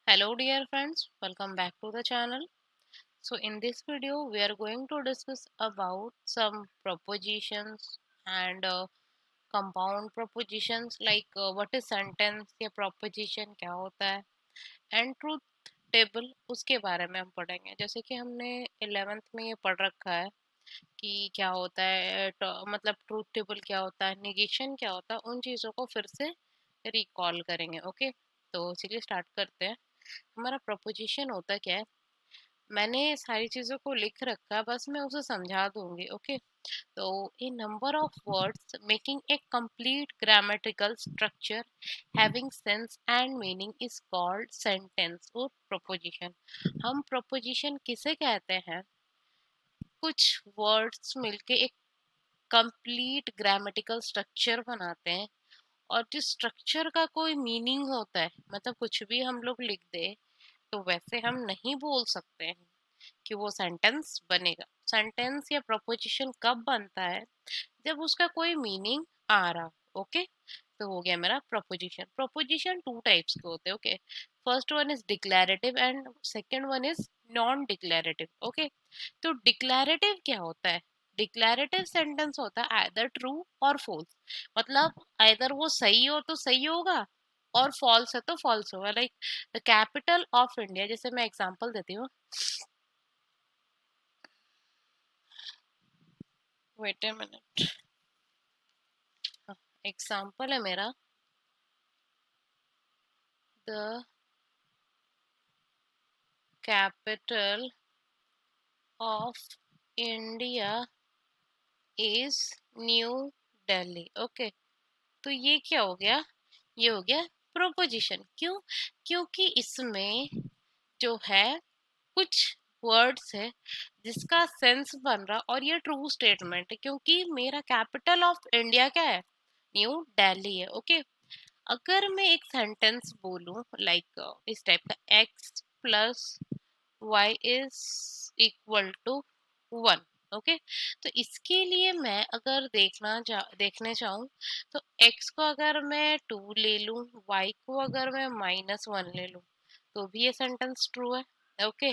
Hello dear friends, welcome back to the channel. So in this video we are going to discuss about some propositions and compound propositions like what is sentence या proposition क्या होता है and truth table उसके बारे में हम पढ़ेंगे। जैसे कि हमने 11th में ये पढ़ रखा है कि क्या होता है मतलब ट्रूथ टेबल क्या होता है, निगेशन क्या होता है, उन चीज़ों को फिर से रिकॉल करेंगे। ओके, तो चलिए स्टार्ट करते हैं। हमारा प्रपोजिशन होता क्या है, मैंने सारी चीजों को लिख रखा है, बस मैं उसे समझा दूंगी। ओके, तो a number of words making a complete grammatical structure having sense and meaning is called sentence और प्रपोजिशन। हम प्रपोजिशन किसे कहते हैं, कुछ वर्ड्स मिलके एक कंप्लीट ग्रामेटिकल स्ट्रक्चर बनाते हैं और जिस स्ट्रक्चर का कोई मीनिंग होता है, मतलब कुछ भी हम लोग लिख दे तो वैसे हम नहीं बोल सकते हैं कि वो सेंटेंस बनेगा। सेंटेंस या प्रपोजिशन कब बनता है, जब उसका कोई मीनिंग आ रहा। ओके, तो हो गया मेरा प्रपोजिशन। प्रपोजिशन टू टाइप्स के होते हैं। Okay, first one is declarative and second one is non declarative. Okay, तो डिक्लैरेटिव क्या होता है, डिक्लैरेटिव सेंटेंस होता है आइदर ट्रू और फॉल्स, मतलब आइदर वो सही हो तो सही होगा और फॉल्स है तो फॉल्स होगा। Like the capital of India, जैसे मैं एग्जांपल देती हूँ। वेट ए मिनट, एग्जांपल है मेरा, the capital of India is new Delhi. Okay, तो ये क्या हो गया, ये हो गया प्रोपोजिशन। क्यों, क्योंकि इसमें जो है कुछ वर्ड्स है जिसका सेंस बन रहा, और ये ट्रू स्टेटमेंट है क्योंकि मेरा कैपिटल ऑफ इंडिया क्या है, न्यू दिल्ली है। ओके, अगर मैं एक सेंटेंस बोलूं लाइक इस टाइप का, x plus y is equal to 1। Okay, तो इसके लिए मैं अगर देखने चाहूँ तो x को अगर मैं 2 ले लूं, y को अगर मैं -1 ले लूं, तो भी ये सेंटेंस ट्रू है। ओके,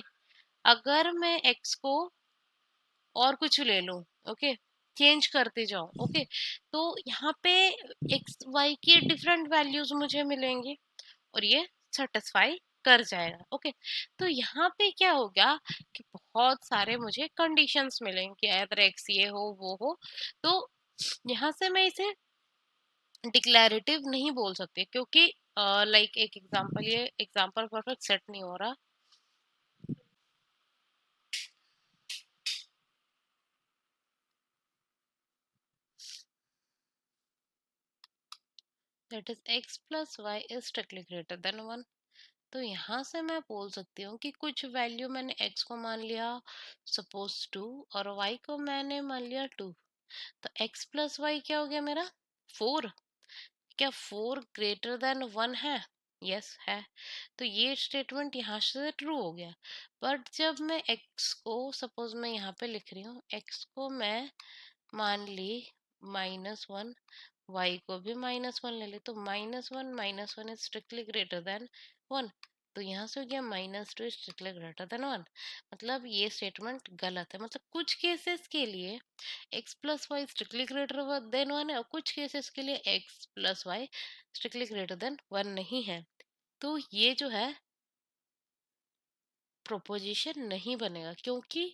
अगर मैं x को और कुछ ले लूं, ओके, चेंज करते जाओ, ओके, तो यहाँ पे एक्स वाई की डिफरेंट वैल्यूज मुझे मिलेंगी और ये सेटिस्फाई कर जाएगा। ओके, तो यहाँ पे क्या हो गया कि बहुत सारे मुझे कंडीशंस मिलेंगे कि अगर एक्स ये हो वो हो, तो यहाँ से मैं इसे डिक्लैरेटिव नहीं बोल सकती क्योंकि लाइक एक एग्जांपल, ये एग्जांपल परफेक्ट सेट नहीं हो रहा। That is x plus y is strictly greater than 1। तो यहाँ से मैं बोल सकती हूँ कि कुछ वैल्यू मैंने x को मान लिया सपोज 2 और y को मैंने मान लिया 2, तो x प्लस वाई क्या हो गया मेरा 4। क्या 4 ग्रेटर देन 1 है? यस है। तो ये स्टेटमेंट यहाँ से ट्रू हो गया। बट जब मैं x को, सपोज मैं यहाँ पे लिख रही हूँ, x को मैं मान ली -1, y को भी -1 ले ली, तो -1 इज स्ट्रिक्टली ग्रेटर देन 1। तो यहाँ से हो गया -2 स्ट्रिक्टली ग्रेटर देन 1। मतलब ये स्टेटमेंट गलत है। मतलब कुछ केसेस के लिए x plus y strictly greater than 1 है और कुछ केसेस के लिए x plus y strictly greater than 1 नहीं है। तो ये जो है प्रोपोजिशन नहीं बनेगा, क्योंकि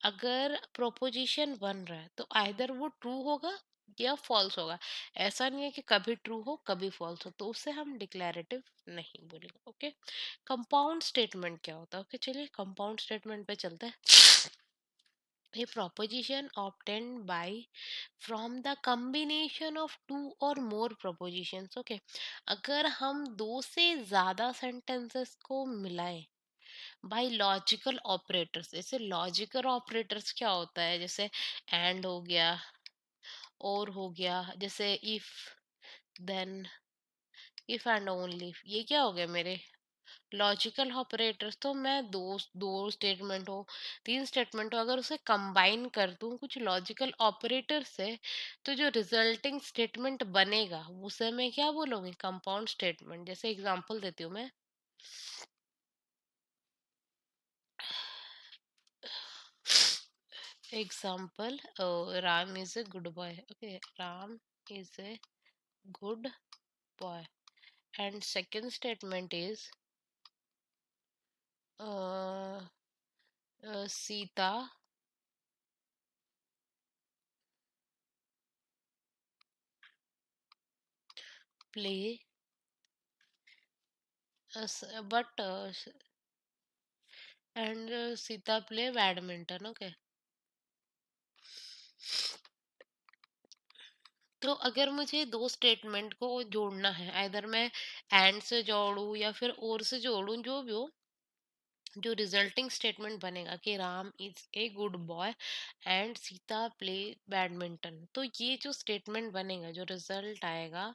अगर प्रोपोजिशन बन रहा है तो आइदर वो ट्रू होगा या फॉल्स होगा। ऐसा नहीं है कि कभी ट्रू हो कभी फॉल्स हो, तो उससे हम डिक्लैरेटिव नहीं बोलेंगे। ओके, कंपाउंड स्टेटमेंट क्या होता है? ओके, चलिए कंपाउंड स्टेटमेंट पे चलते हैं। A proposition obtained by from the combination of two or more propositions। Okay, अगर हम दो से ज्यादा सेंटेंसेस को मिलाएं बाय लॉजिकल ऑपरेटर्स। जैसे लॉजिकल ऑपरेटर्स क्या होता है, जैसे एंड हो गया, और हो गया, जैसे if, then, if and only, ये क्या हो गया मेरे लॉजिकल ऑपरेटर्स। तो मैं दो दो स्टेटमेंट हो, तीन स्टेटमेंट हो, अगर उसे कंबाइन कर दूं कुछ लॉजिकल ऑपरेटर से, तो जो रिजल्टिंग स्टेटमेंट बनेगा उसे मैं क्या बोलूंगी, कंपाउंड स्टेटमेंट। जैसे एग्जांपल देती हूँ मैं, Example, Ram is a good boy. Okay, Ram is a good boy. And second statement is uh, Sita play but and Sita play badminton. Okay, तो अगर मुझे दो स्टेटमेंट को जोड़ना है, आइदर मैं एंड से जोड़ूं या फिर और से जोड़ूं, जो भी हो, जो रिजल्टिंग स्टेटमेंट बनेगा कि Ram is a good boy and Sita play badminton, तो ये जो स्टेटमेंट बनेगा, जो रिजल्ट आएगा,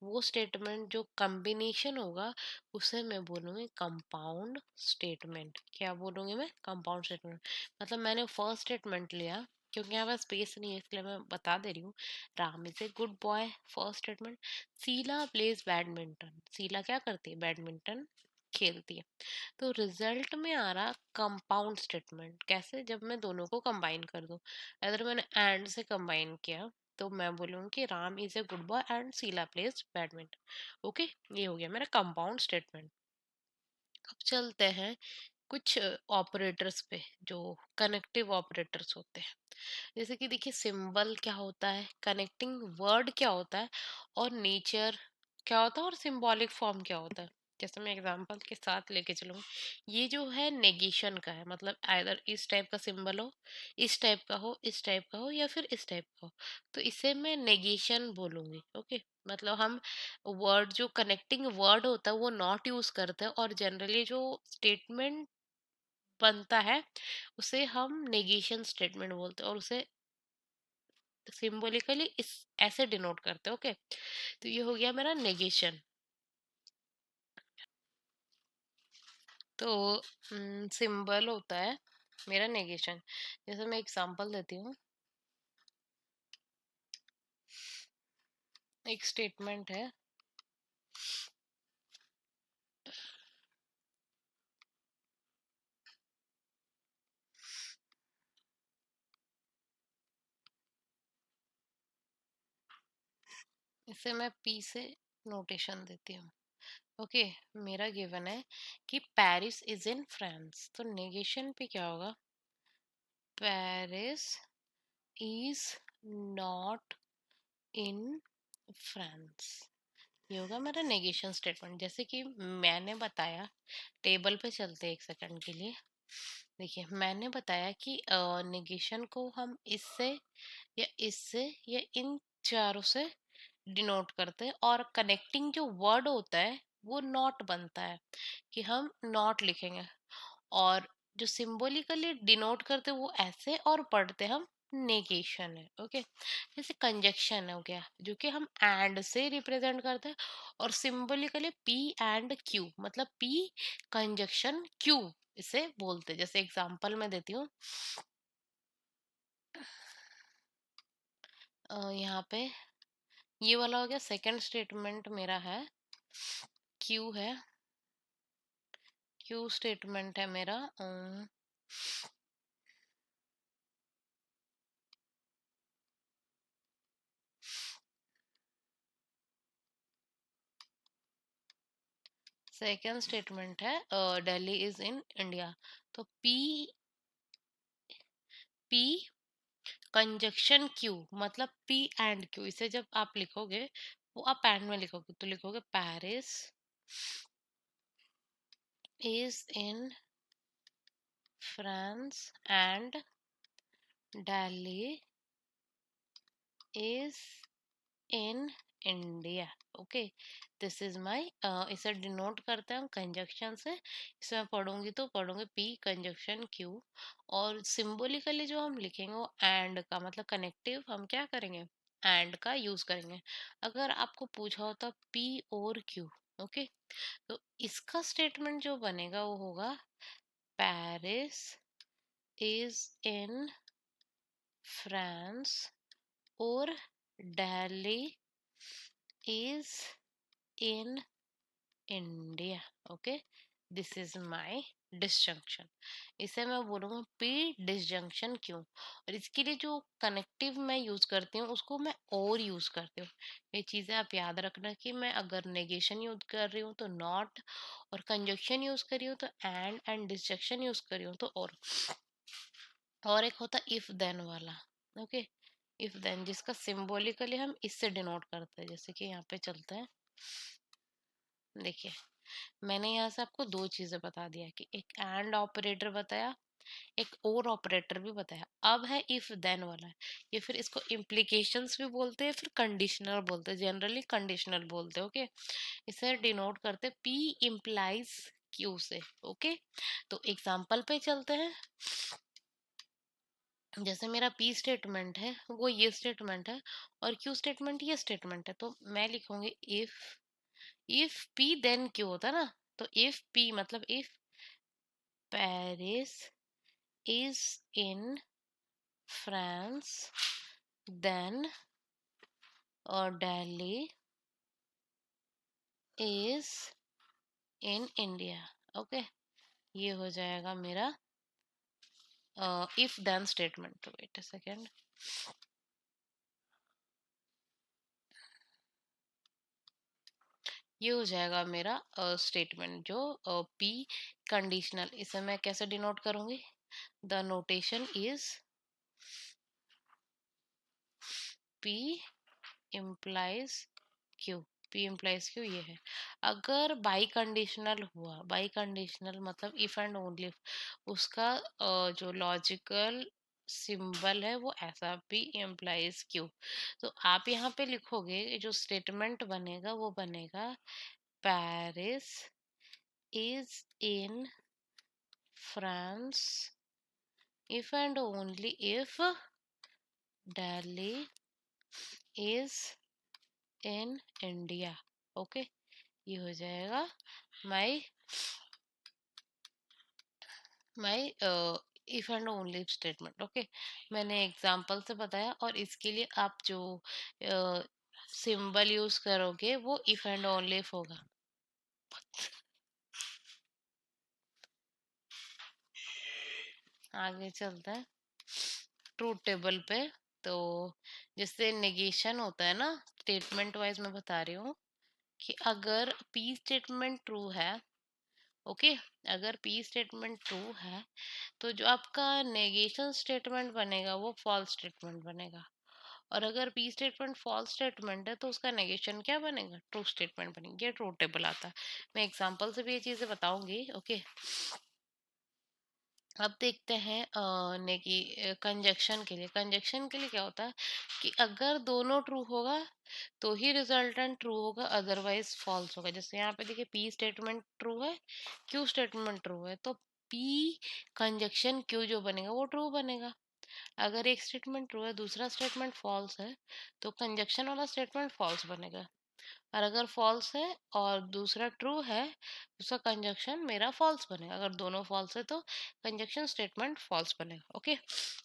वो स्टेटमेंट जो कॉम्बिनेशन होगा, उसे मैं बोलूँगी कंपाउंड स्टेटमेंट। क्या बोलूँगी मैं? Compound statement. मतलब मैंने फर्स्ट स्टेटमेंट लिया, क्योंकि यहाँ पर स्पेस नहीं है इसलिए मैं बता दे रही हूँ। Ram is a good boy, first statement. Sheela plays badminton, Sheela क्या करती है? बैडमिंटन खेलती है। तो रिजल्ट में आ रहा कंपाउंड स्टेटमेंट। कैसे? जब मैं दोनों को कंबाइन कर दूं। अगर मैंने एंड से कंबाइन किया तो मैं बोलूँगी कि Ram is a good boy and Sheela plays badminton. Okay, ये हो गया मेरा कंपाउंड स्टेटमेंट। अब चलते हैं कुछ ऑपरेटर्स पे, जो कनेक्टिव ऑपरेटर्स होते हैं। जैसे कि देखिए, सिंबल क्या होता है, कनेक्टिंग वर्ड क्या होता है, और नेचर क्या होता है, और सिंबॉलिक फॉर्म क्या होता है। जैसे मैं एग्जांपल के साथ लेके चलूँ, ये जो है नेगेशन का है, मतलब आइदर इस टाइप का सिंबल हो, इस टाइप का हो, इस टाइप का हो, या फिर इस टाइप का हो, तो इसे मैं नेगेशन बोलूंगी। ओके, मतलब हम वर्ड, जो कनेक्टिंग वर्ड होता है वो नॉट यूज करते हैं, और जनरली जो स्टेटमेंट बनता है उसे हम नेगेशन स्टेटमेंट बोलते हैं, और उसे सिंबॉलिकली इस ऐसे डिनोट करते हैं। ओके, तो ये हो गया मेरा नेगेशन। तो सिंबल होता है मेरा नेगेशन। जैसे मैं एग्जांपल देती हूँ, एक स्टेटमेंट है, इसे मैं पी से नोटेशन देती हूँ। ओके, मेरा गिवन है कि पेरिस इज इन फ्रांस, तो नेगेशन पे क्या होगा? Paris is not in France. ये होगा मेरा नेगेशन स्टेटमेंट। जैसे कि मैंने बताया, टेबल पे चलते एक सेकंड के लिए। देखिए, मैंने बताया कि नेगेशन को हम इससे या इससे या इन चारों से डिनोट करते हैं, और कनेक्टिंग जो वर्ड होता है वो नॉट बनता है, कि हम नॉट लिखेंगे, और जो सिंबॉलिकली डिनोट करते हैं वो ऐसे, और पढ़ते हम नेगेशन है। ओके, जैसे कंजक्शन हो गया, जो कि हम एंड से रिप्रेजेंट करते हैं, और सिंबॉलिकली पी एंड क्यू, मतलब पी कंजक्शन क्यू इसे बोलते हैं। जैसे एग्जांपल मैं देती हूँ, यहाँ पे ये वाला हो गया, सेकंड स्टेटमेंट मेरा है क्यू है, क्यू स्टेटमेंट है मेरा। सेकंड स्टेटमेंट है दिल्ली इज इन इंडिया, तो पी, पी कंजक्शन क्यू, मतलब पी एंड क्यू, इसे जब आप लिखोगे, वो आप एंड में लिखोगे, तो लिखोगे Paris is in France and Delhi is in India. Okay, this is my, इसे डिनोट करते हैं हम कंजक्शन से। इसे मैं पढ़ूंगी तो पढ़ूंगी पी कंजक्शन क्यू, और सिंबॉलिकली जो हम लिखेंगे वो एंड का, मतलब कनेक्टिव हम क्या करेंगे? एंड का यूज करेंगे। अगर आपको पूछा होता पी और क्यू, ओके, तो इसका स्टेटमेंट जो बनेगा वो होगा पेरिस इज इन फ्रांस और Delhi is in India. Okay, this is my disjunction. इसे मैं बोलूँगा पी डिसजंक्शन क्यों। और इसके लिए जो कनेक्टिव मैं यूज़ करती हूँ उसको मैं और यूज़ करती हूँ। ये चीज़ें आप याद रखना कि मैं अगर नेगेशन यूज़ कर रही हूँ तो नॉट, और कंजक्शन यूज़ कर रही हूँ तो एंड डिसजंक्शन यूज़ कर रही हूँ तो और एक होता इफ देन वाला। ओके, इफ देन जिसका सिंबॉलिकली हम इससे डिनोट करते हैं, जैसे कि यहाँ पे चलते हैं। देखिए, मैंने यहाँ से आपको दो चीजें बता दिया कि एक एंड ऑपरेटर बताया, एक और ऑपरेटर भी बताया। अब है इफ देन वाला है, ये फिर इसको इम्प्लीकेशंस भी बोलते हैं, फिर कंडीशनल बोलते हैं, जनरली कंडीशनल बोलते हैं। ओके, इसे डिनोट करते पी इम्प्लाइज क्यू से। ओके, तो एग्जाम्पल पे चलते हैं। जैसे मेरा पी स्टेटमेंट है वो ये स्टेटमेंट है, और क्यू स्टेटमेंट ये स्टेटमेंट है, तो मैं लिखूंगी इफ पी देन क्यू होता है ना। तो इफ पी मतलब if Paris is in France then और Delhi is in India. Okay, ये हो जाएगा मेरा if then statement. Wait a second, ये हो जाएगा मेरा स्टेटमेंट जो पी कंडीशनल। इसे मैं कैसे डिनोट करूंगी? The notation is P implies Q. P implies Q ये है। अगर बाई कंडीशनल हुआ, बाई कंडीशनल मतलब इफ एंड ओनली, उसका जो लॉजिकल सिंबल है वो ऐसा पी इम्प्लाइज क्यू। तो आप यहाँ पे लिखोगे, जो स्टेटमेंट बनेगा वो बनेगा Paris is in France if and only if Delhi is in India। Okay, ये हो जाएगा my my if and only statement. Okay, मैंने एग्जांपल से बताया, और इसके लिए आप जो सिंबल यूज करोगे वो इफ एंड ओनली होगा। आगे चलते हैं ट्रूथ टेबल पे। तो जिससे नेगेशन होता है ना, स्टेटमेंट वाइज मैं बता रही हूँ कि अगर पी स्टेटमेंट ट्रू है, ओके, अगर पी स्टेटमेंट ट्रू है तो जो आपका नेगेशन स्टेटमेंट बनेगा वो फॉल्स स्टेटमेंट बनेगा। और अगर पी स्टेटमेंट फॉल्स स्टेटमेंट है तो उसका नेगेशन क्या बनेगा? ट्रू स्टेटमेंट बनेगी। ये ट्रू टेबल आता है, मैं एग्जांपल से भी ये चीजें बताऊंगी। ओके, अब देखते हैं कंजक्शन के लिए। कंजक्शन के लिए क्या होता है कि अगर दोनों ट्रू होगा तो ही रिजल्टेंट ट्रू होगा, अदरवाइज फॉल्स होगा। जैसे यहाँ पे देखिए, पी स्टेटमेंट ट्रू है, क्यू स्टेटमेंट ट्रू है, तो पी कंजक्शन क्यू जो बनेगा वो ट्रू बनेगा। अगर एक स्टेटमेंट ट्रू है दूसरा स्टेटमेंट फॉल्स है तो कंजक्शन वाला स्टेटमेंट फॉल्स बनेगा। और अगर फॉल्स है और दूसरा ट्रू है, उसका कंजक्शन मेरा फॉल्स बनेगा। अगर दोनों फॉल्स है तो कंजक्शन स्टेटमेंट फॉल्स बनेगा। ओके,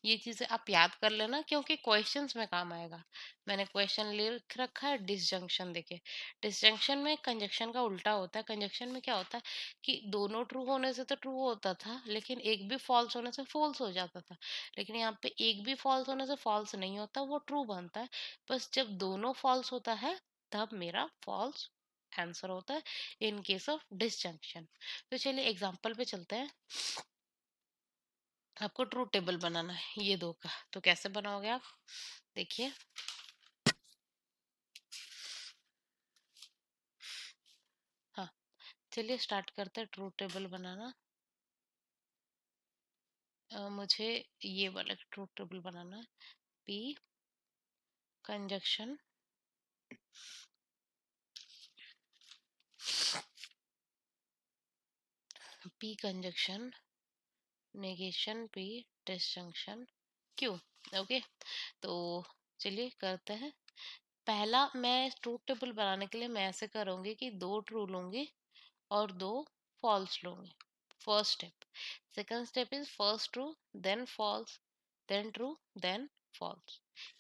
ये चीजें आप याद कर लेना क्योंकि क्वेश्चंस में काम आएगा। मैंने क्वेश्चन लिख रखा है डिसजंक्शन। देखिए, डिसजंक्शन में कंजक्शन का उल्टा होता है। कंजक्शन में क्या होता है कि दोनों ट्रू होने से तो ट्रू होता था, लेकिन एक भी फॉल्स होने से फॉल्स हो जाता था। लेकिन यहाँ पे एक भी फॉल्स होने से फॉल्स नहीं होता, वो ट्रू बनता है। बस जब दोनों फॉल्स होता है तब मेरा फॉल्स आंसर होता है इन केस ऑफ डिसजंक्शन। तो चलिए एग्जांपल पे चलते हैं। आपको ट्रू टेबल बनाना है ये दो का, तो कैसे बनाओगे आप? देखिए, हाँ, चलिए स्टार्ट करते हैं ट्रू टेबल बनाना। मुझे ये वाला ट्रू टेबल बनाना है। P conjunction P conjunction negation P disjunction Q. Okay, तो चलिए करते हैं। पहला, मैं ट्रूथ टेबल बनाने के लिए मैं ऐसे करूंगी कि दो ट्रू लूंगी और दो फॉल्स लूंगी। First step. Second step is first true then false then true then false.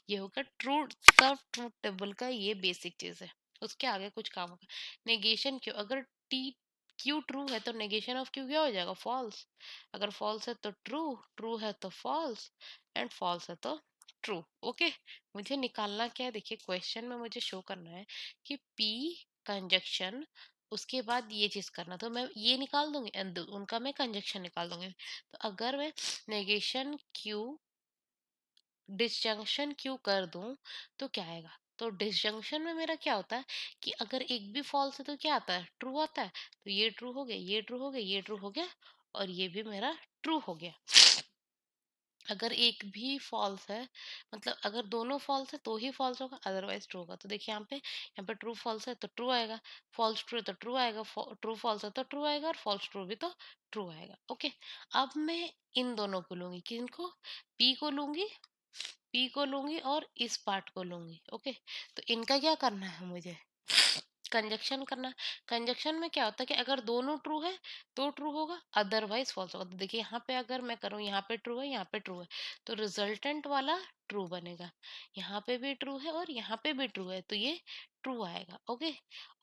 ये होगा ट्रू। सब ट्रूथ टेबल का ये बेसिक चीज है, उसके आगे कुछ काम होगा। नेगेशन क्यों? अगर टी क्यू ट्रू है तो नेगेशन ऑफ क्यू क्या हो जाएगा, फॉल्स। अगर फॉल्स है तो ट्रू, ट्रू है तो फॉल्स, एंड फॉल्स है तो ट्रू। ओके, मुझे निकालना क्या है, देखिए क्वेश्चन में मुझे शो करना है कि पी कंजक्शन, उसके बाद ये चीज करना, तो मैं ये निकाल दूंगी and उनका मैं कंजक्शन निकाल दूंगी। तो अगर मैं नेगेशन क्यू डिसजंक्शन क्यू कर दूं तो क्या आएगा, तो डिसजंक्शन में मेरा क्या होता है कि अगर एक भी फॉल्स है तो क्या आता है, ट्रू आता है। तो ये ट्रू हो गया, ये ट्रू हो गया, ये ट्रू हो गया, और ये भी मेरा ट्रू हो गया। अगर एक भी फॉल्स है, मतलब अगर दोनों फॉल्स है तो ही फॉल्स होगा, अदरवाइज ट्रू होगा। तो देखिए यहाँ पे ट्रू फॉल्स है तो ट्रू आएगा, फॉल्स ट्रू है तो ट्रू आएगा, ट्रू फॉल्स है तो ट्रू आएगा, और फॉल्स ट्रू भी तो ट्रू आएगा। ओके, अब मैं इन दोनों को लूंगी, किनको, पी को लूंगी, पी को लूंगी और इस पार्ट को लूंगी। ओके, तो इनका क्या करना है मुझे, कंजक्शन करना। कंजक्शन में क्या होता है कि अगर दोनों ट्रू है तो ट्रू होगा, अदरवाइज फॉल्स होगा। तो देखिए यहाँ पे अगर मैं करूँ, यहाँ पे ट्रू है, यहाँ पे ट्रू है, तो रिजल्टेंट वाला ट्रू बनेगा। यहाँ पे भी ट्रू है और यहाँ पे भी ट्रू है, तो ये ट्रू आएगा। ओके,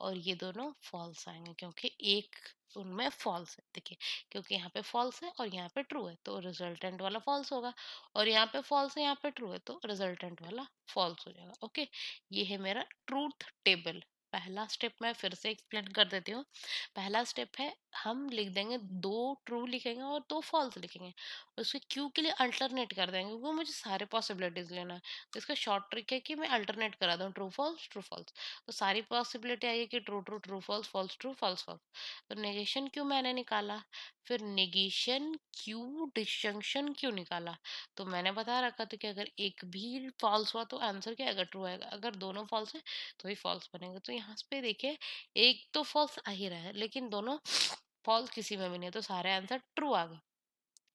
और ये दोनों फॉल्स आएंगे क्योंकि एक उनमें फॉल्स है। देखिए, क्योंकि यहाँ पे फॉल्स है और यहाँ पे ट्रू है, तो रिजल्टेंट वाला फॉल्स होगा, और यहाँ पे फॉल्स है, यहाँ पे ट्रू है, तो रिजल्टेंट वाला फॉल्स हो जाएगा। ओके, ये है मेरा ट्रूथ टेबल। पहला स्टेप मैं फिर से एक्सप्लेन कर देती हूँ। पहला स्टेप है, हम लिख देंगे, दो ट्रू लिखेंगे और दो फॉल्स लिखेंगे, उसके क्यू के लिए अल्टरनेट कर देंगे क्योंकि मुझे सारे पॉसिबिलिटीज लेना है। तो इसका शॉर्ट ट्रिक है कि मैं अल्टरनेट करा दूँ, ट्रू फॉल्स ट्रू फॉल्स। तो सारी पॉसिबिलिटी आई है कि true true true false false true false false. तो नेगेशन क्यू मैंने निकाला, फिर नेगेशन क्यू डिसजंक्शन क्यू निकाला। तो मैंने बता रखा था कि अगर एक भी फॉल्स हुआ तो आंसर क्या आएगा, ट्रू आएगा, अगर दोनों फॉल्स है तो ही फॉल्स बनेगा। तो यहाँ पे देखिए एक तो फॉल्स आ ही रहा है, लेकिन दोनों फॉल्स किसी में भी नहीं है, तो सारे आंसर ट्रू आ गए।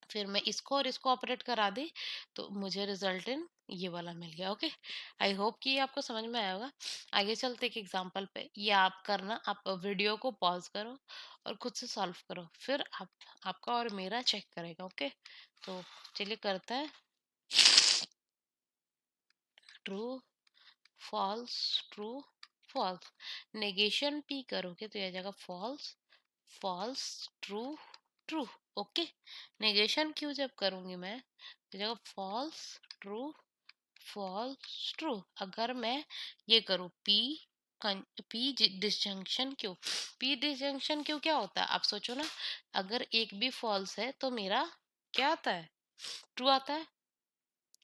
फिर मैं इसको और इसको ऑपरेट करा दी, तो मुझे रिजल्ट इन ये वाला मिल गया। ओके, आई होप कि ये आपको समझ में आया होगा। आगे चलते एक एग्जांपल पे, ये आप करना, आप वीडियो को पॉज करो और खुद से सॉल्व करो, फिर आपका और मेरा चेक करेगा। ओके, तो चलिए करते हैं। True false true false, negation p करोगे तो यह जाएगा false false true true. Okay, negation q जब करूंगी मैं तो जगह फॉल्स ट्रू फॉल्स ट्रू। अगर मैं ये करूँ पी पी डिसजंक्शन क्यों, पी डिसजंक्शन क्यों क्या होता है आप सोचो ना, अगर एक भी फॉल्स है तो मेरा क्या आता है, ट्रू आता है,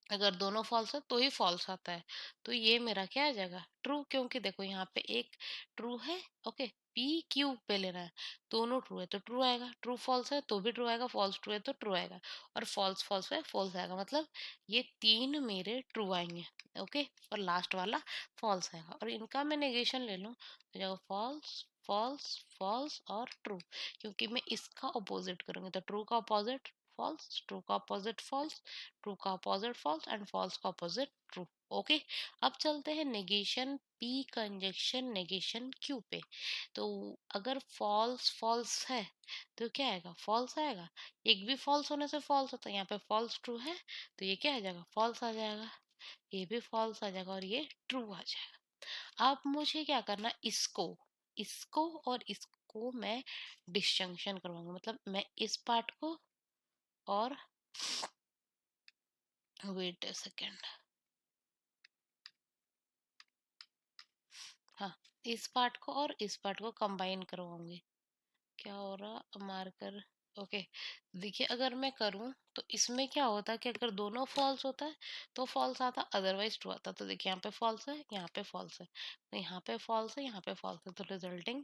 अगर दोनों फॉल्स है तो ही फॉल्स आता है। तो ये मेरा क्या आ जाएगा, ट्रू, क्योंकि देखो यहाँ पे एक ट्रू है। ओके, पी क्यू पे लेना है, दोनों ट्रू है तो ट्रू आएगा, ट्रू फॉल्स है तो भी ट्रू आएगा, फॉल्स ट्रू है तो ट्रू आएगा, और फॉल्स फॉल्स है फॉल्स आएगा, मतलब ये तीन मेरे ट्रू आएंगे। ओके, और लास्ट वाला फॉल्स आएगा, और इनका मैं नेगेशन ले लूँ तो जाएगा फॉल्स फॉल्स फॉल्स और ट्रू, क्योंकि मैं इसका अपोजिट करूंगी, तो ट्रू का अपोजिट फॉल्स, ट्रू का अपोजिट फॉल्स, ट्रू का अपोजिट फॉल्स, एंड फॉल्स का अपोजिट ट्रू। ओके, अब चलते हैं negation P conjunction negation Q पे। तो अगर फॉल्स फॉल्स है तो क्या आएगा, फॉल्स आएगा, एक भी फॉल्स होने से फॉल्स होता है, यहाँ पे फॉल्स ट्रू है तो ये क्या आ जाएगा, फॉल्स आ जाएगा, ये भी फॉल्स आ जाएगा और ये ट्रू आ जाएगा। अब मुझे क्या करना, इसको इसको और इसको मैं डिसजंक्शन करवाऊंगा, मतलब मैं इस पार्ट को और, वेट अ सेकेंड, हाँ, इस पार्ट को और इस पार्ट को कंबाइन करवाऊंगी। क्या हो रहा, मार्कर। ओके, देखिए अगर मैं करूं तो इसमें क्या होता है कि अगर दोनों फॉल्स होता है तो फॉल्स आता, अदरवाइज ट्रू आता। तो देखिए यहाँ पे फॉल्स है, यहाँ पे फॉल्स है, तो यहाँ पे फॉल्स है, यहाँ पे फॉल्स है, तो रिजल्टिंग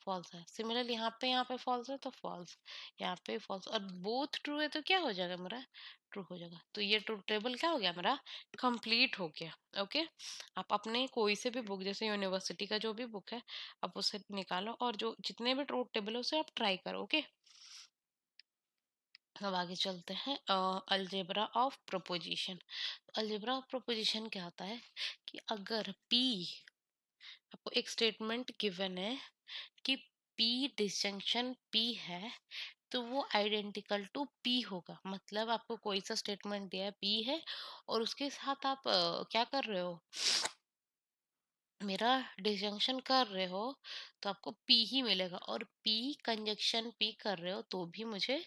फॉल्स है। सिमिलरली यहाँ पे फॉल्स है तो फॉल्स, यहाँ पे फॉल्स, और बोथ ट्रू है तो क्या हो जाएगा मेरा, ट्रू हो जाएगा। तो ये ट्रू टेबल क्या हो गया मेरा, कंप्लीट हो गया। ओके, आप अपने कोई से भी बुक, जैसे यूनिवर्सिटी का जो भी बुक है, आप उसे निकालो और जो जितने भी ट्रूथ टेबल है उसे आप ट्राई करो। ओके, अब आगे चलते हैं, algebra of proposition. Algebra of proposition क्या होता है कि अगर पी, आपको एक स्टेटमेंट गिवन है कि पी डिसजंक्शन पी है तो वो आइडेंटिकल टू पी होगा, मतलब आपको कोई सा स्टेटमेंट दिया है पी है और उसके साथ आप क्या कर रहे हो, मेरा डिसजंक्शन कर रहे हो तो आपको पी ही मिलेगा, और पी कंजक्शन पी कर रहे हो तो भी मुझे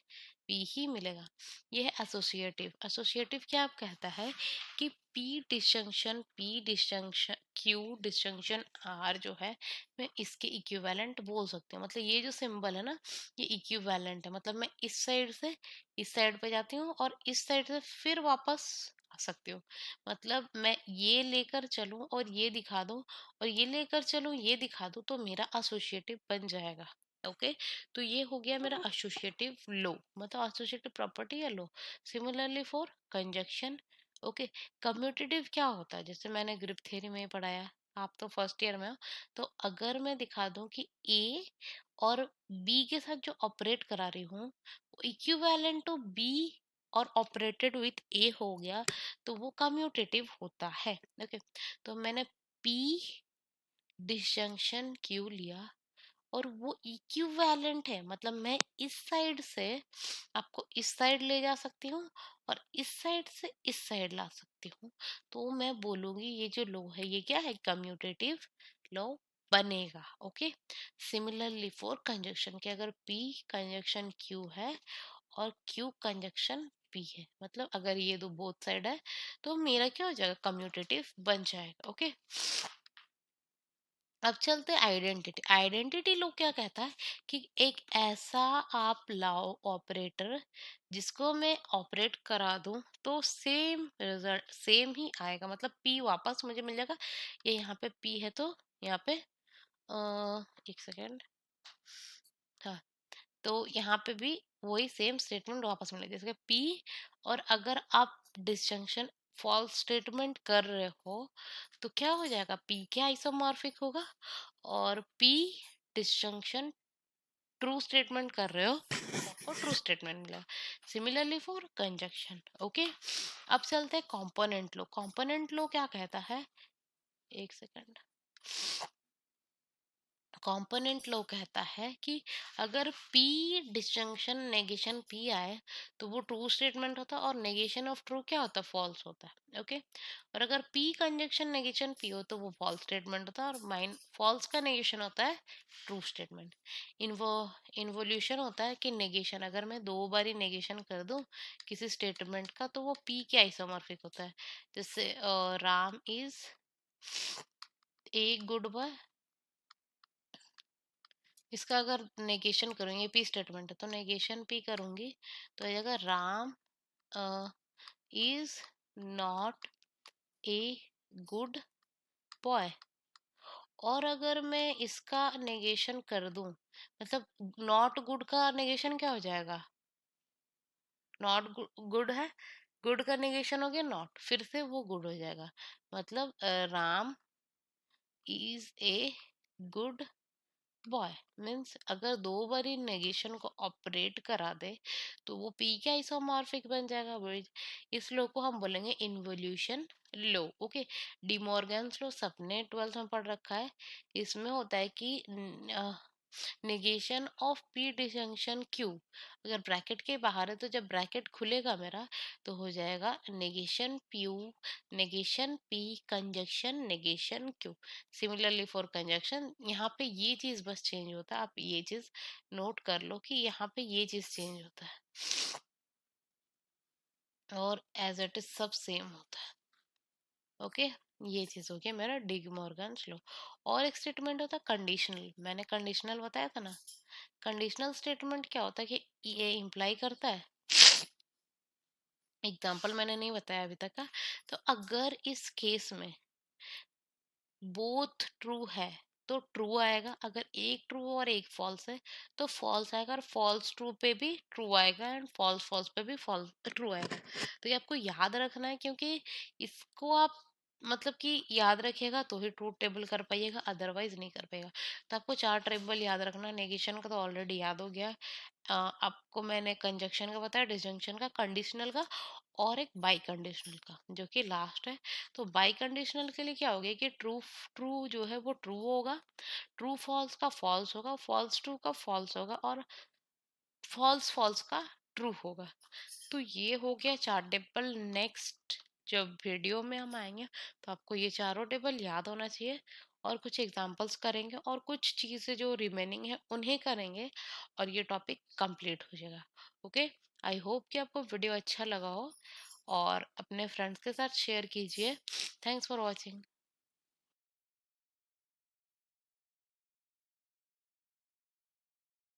पी ही मिलेगा। ये है एसोसिएटिव। एसोसिएटिव क्या आप कहता है कि p disjunction p disjunction q disjunction r जो है, मैं इसके इक्विवेलेंट बोल सकती हूँ। मतलब ये जो सिंबल है ना, ये इक्विवेलेंट है। मतलब मैं इस साइड से इस साइड पे जाती हूँ और इस साइड से फिर वापस आ सकती हूँ। मतलब मैं ये लेकर चलूं और ये दिखा दूं, और ये लेकर चलूं ये दिखा दूं, तो मेरा एसोसिएटिव बन जाएगा। ओके, तो ये हो गया मेरा एसोसिएटिव लो, मतलब एसोसिएटिव प्रॉपर्टी या law. Similarly for conjunction. Okay, commutative क्या होता है, जैसे मैंने ग्रुप थ्योरी में पढ़ाया, आप तो फर्स्ट ईयर में हो। तो अगर मैं दिखा दूं कि ए और बी के साथ जो ऑपरेट करा रही हूँ इक्विवेलेंट टू बी और ऑपरेटेड विथ ए हो गया, तो वो कम्यूटेटिव होता है। ओके, तो मैंने पी डिसजंक्शन क्यू लिया और वो इक्विवेलेंट है, मतलब मैं इस साइड से आपको इस साइड ले जा सकती हूँ और इस साइड से इस साइड ला सकती हूँ। तो मैं बोलूंगी ये जो लो है ये क्या है, कम्यूटेटिव लो बनेगा। ओके, सिमिलरली फॉर कंजक्शन के, अगर पी कंजक्शन क्यू है और क्यू कंजक्शन पी है, मतलब अगर ये दो बोथ साइड है, तो मेरा क्या हो जाएगा, कम्यूटेटिव बन जाएगा। ओके, अब चलते आइडेंटिटी। आइडेंटिटी लोग क्या कहता है कि एक ऐसा आप लाओ ऑपरेटर जिसको मैं ऑपरेट करा दूं तो सेम रिजल्ट सेम ही आएगा, मतलब पी वापस मुझे मिल जाएगा। ये यहाँ पे पी है तो यहाँ पे एक सेकेंड, हाँ, तो यहाँ पे भी वही सेम स्टेटमेंट वापस मिलेगा जैसे पी। और अगर आप डिसजंक्शन फॉल्स स्टेटमेंट कर रहे हो तो क्या हो जाएगा, पी के आइसोमॉर्फिक होगा, और पी डिसजंक्शन ट्रू स्टेटमेंट कर रहे हो तो आपको ट्रू स्टेटमेंट मिलेगा। Similarly for conjunction. ओके, अब चलते हैं कंपोनेंट लो। कंपोनेंट लो क्या कहता है, एक सेकंड, कंपोनेंट लो कहता है कि अगर P डिसजंक्शन नेगेशन P आए तो वो ट्रू स्टेटमेंट होता है, और नेगेशन ऑफ ट्रू क्या होता है, फॉल्स होता है। ओके, और अगर P कंजक्शन नेगेशन P हो तो वो फॉल्स स्टेटमेंट होता है, और माइन फॉल्स का नेगेशन होता है ट्रू स्टेटमेंट। इन्वो इन्वोल्यूशन होता है कि नेगेशन, अगर मैं दो बारी नेगेशन कर दूं किसी स्टेटमेंट का तो वो P के आइसोमॉर्फिक होता है। जैसे Ram is a good boy, इसका अगर नेगेशन करूँगी, पी स्टेटमेंट है तो नेगेशन पी करूंगी तो आ जाएगा Ram is not a good boy. और अगर मैं इसका नेगेशन कर दूं, मतलब नॉट गुड का नेगेशन क्या हो जाएगा, नॉट गुड है, गुड का नेगेशन हो गया नॉट, फिर से वो गुड हो जाएगा। मतलब Ram is a good boy means अगर दो बारी नेगेशन को ऑपरेट करा दे तो वो पी के आइसोमॉर्फिक बन जाएगा। इस लो को हम बोलेंगे इन्वोल्यूशन लो। ओके, डिमॉर्गन्स लो सबने ट्वेल्थ में पढ़ रखा है। इसमें होता है कि negation of P disjunction Q, अगर ब्रैकेट के बाहर है तो जब ब्रैकेट खुलेगा मेरा तो हो जाएगा नेगेशन प्यू negation P conjunction negation Q. Similarly for conjunction, यहाँ पे ये चीज बस चेंज होता है, आप ये चीज नोट कर लो कि यहाँ पे ये चीज चेंज होता है, और एज इट इज सब सेम होता है। ओके, ये चीज हो गया मेरा डिग मॉर्गन लो। और एक स्टेटमेंट होता है कंडीशनल, मैंने कंडीशनल बताया था ना। कंडीशनल स्टेटमेंट क्या होता है कि ये इम्प्लाई करता है, एग्जाम्पल मैंने नहीं बताया अभी तक का। तो अगर इस केस में बोथ ट्रू है तो ट्रू आएगा, अगर एक ट्रू और एक फॉल्स है तो फॉल्स आएगा, और फॉल्स ट्रू पे भी ट्रू आएगा एंड फॉल्स फॉल्स पे भी फॉल्स ट्रू आएगा। तो ये आपको याद रखना है, क्योंकि इसको आप मतलब कि याद रखिएगा तो ही ट्रूथ टेबल कर पाइएगा, अदरवाइज नहीं कर पाएगा। तो आपको चार टेबल याद रखना। नेगेशन का तो ऑलरेडी याद हो गया। आपको मैंने कंजक्शन का बताया, डिसजंक्शन का, कंडीशनल का, और एक बाई कंडीशनल का जो कि लास्ट है। तो बाई कंडीशनल के लिए क्या हो गया कि ट्रू ट्रू जो है वो ट्रू होगा, ट्रू फॉल्स का फॉल्स होगा, फॉल्स ट्रू का फॉल्स होगा, और फॉल्स फॉल्स का ट्रू होगा। तो ये हो गया चार टेबल। नेक्स्ट जब वीडियो में हम आएंगे तो आपको ये चारों टेबल याद होना चाहिए, और कुछ एग्जांपल्स करेंगे और कुछ चीज़ें जो रिमेनिंग है उन्हें करेंगे और ये टॉपिक कंप्लीट हो जाएगा। ओके, आई होप कि आपको वीडियो अच्छा लगा हो और अपने फ्रेंड्स के साथ शेयर कीजिए। Thanks for watching.